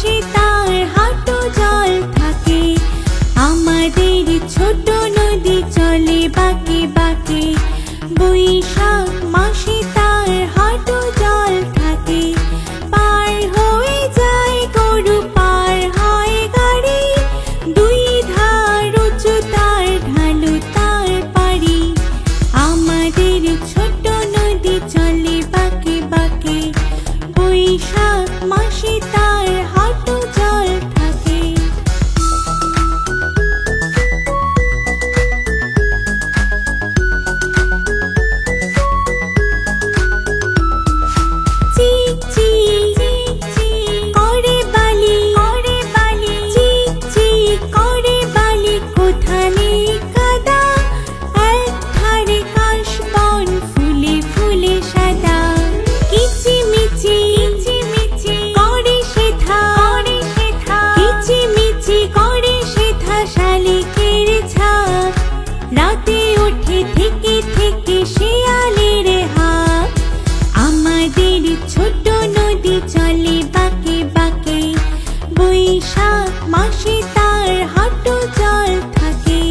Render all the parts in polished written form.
মাসে তার হাঁটু জল থাকে। আমাদের ছোট নদী চলে বাঁকে বাঁকে, বৈশাখ মাসে তার হাঁটু জল থাকে। পার হয়ে যায় গরু, পার হয় গাড়ি, দুই ধার উঁচু তার, ঢালু তার পাড়ি। আমাদের ছোট নদী চলে বাঁকে বাঁকে, বৈশাখ মাসে তার হাঁটু জল থাকে। চিক চিক করে বালি, চিক চিক করে বালি, কোথানে কাদা, এক ধারে কাশবন ফুলে ফুলে সাদা। কিচিমিচি করে সেথা, কিচিমিচি করে সেথা শালিকের ঝাঁক। রাতে ওঠে থেকে থেকে শিয়ালের হাঁক। আমাদের ছোট নদী চলে বাঁকে বাঁকে, বৈশাখ মাসে তার হাঁটু জল থাকে।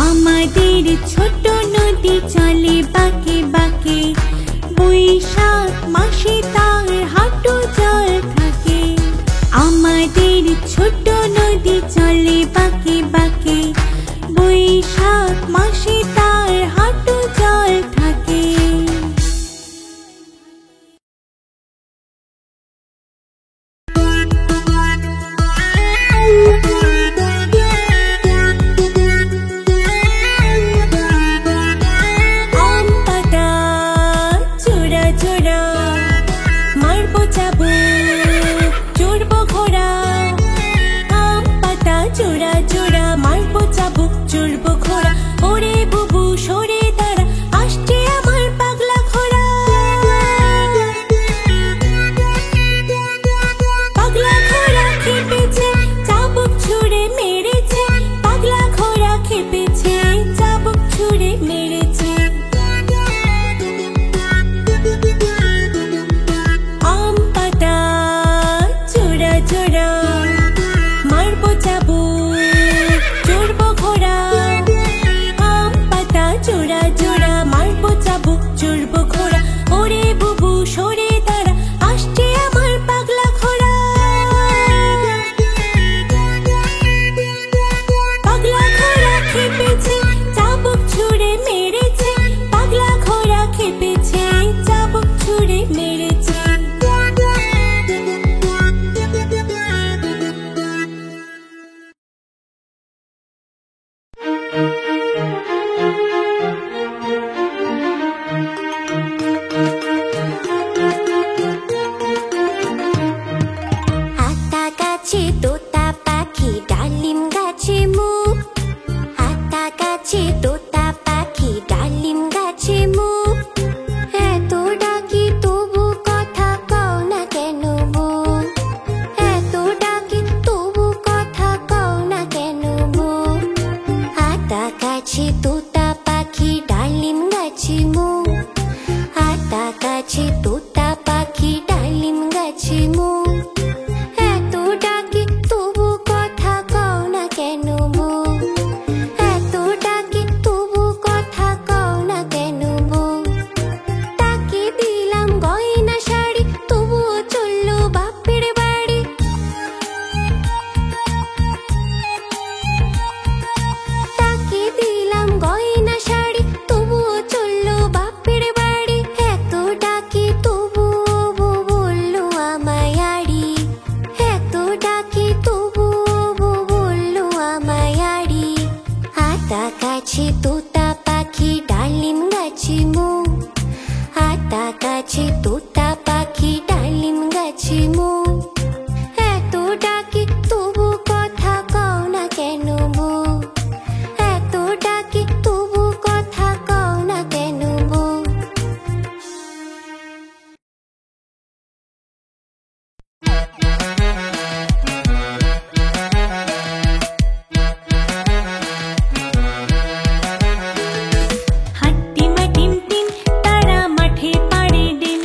আমাদের ছোট নদী চলে বাঁকে বাঁকে, বৈশাখ মাসে তার হাঁটু জল থাকে। আমাদের ছোট নদী চলে বাঁকে বাঁকে, বৈশাখ মাসে তার হাঁটু জল থাকে। আম পাতা চূড়া চূড়া, মারবো চাবুক, চড়বো ঘোড়া। আম পাতা চূড়া চূড়া, মারবো চাবুক, চড়বো ঘোড়া। ওরে বুবু সরে দাঁড়া, আসছে আমার পাগলা ঘোড়া। পাগলা ঘোড়া খেপেছে, চাবুক ছুঁড়ে মেরেছে। পাগলা ঘোড়া খেপেছে, চাবুক ছুঁড়ে মেরেছে। আম পাতা চূড়া চূড়া, মারবো চাবুক, চড়বো ঘোড়া। আম পাতা চূড়া চূড়া, মারবো চাবুক, চড়বো ঘোড়া। ওরে বুবু সরে দাঁড়া, আসছে আমার পাগলা ঘোড়া। পাগলা ঘোড়া খেপেছে, চাবুক ছুঁড়ে মেরেছে। পাগলা ঘোড়া খেপেছে, চাবুক ছুঁড়ে মেরেছে। হাতা গাছে তোতা পাখি, ডালিম গাছে মুখ। হাতা গাছে তোতা পাখি, ডালিম গাছে মুখ। এত ডাকি তবু কথা কও না কেন মুখ? এত ডাকি তবু কথা কও না কেন মুখ? হাতা গাছে তোতা পাখি, ডালিম গাছে মুখ। হাতা গাছে তোতা পাখি, ডালিম গাছে মুখ। এত ডাকি তবু কথা কও না কেন মুখ? এত ডাকি তবু কথা কও না কেন মুখ? তাকে দিলাম গয়না শাড়ি, তবুও চললো বাপের বাড়ি। তাকে দিলাম গয়না শাড়ি, তবুও চললো বাপের বাড়ি। এত ডাকি তবুও বউ বললো আমায় আড়ি। এত ডাকি তবুও বউ বললো আমায় আড়ি। হাতা গাছে তোতা পাখি, ডালিম গাছে মুখ। হাতা গাছে তোতা পাখি, ডালিম গাছে মুখ। এত ডাকি তবু কথা কও না কেন মুখ? এত ডাকি তবু কথা কও না কেন মুখ? হাট্টিমা টিম টিম, তারা মাঠে পাড়ে ডিম।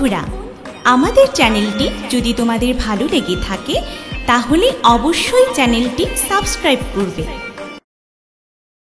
বন্ধুরা, আমাদের চ্যানেলটি যদি তোমাদের ভালো লেগে থাকে তাহলে অবশ্যই চ্যানেলটি সাবস্ক্রাইব করবে।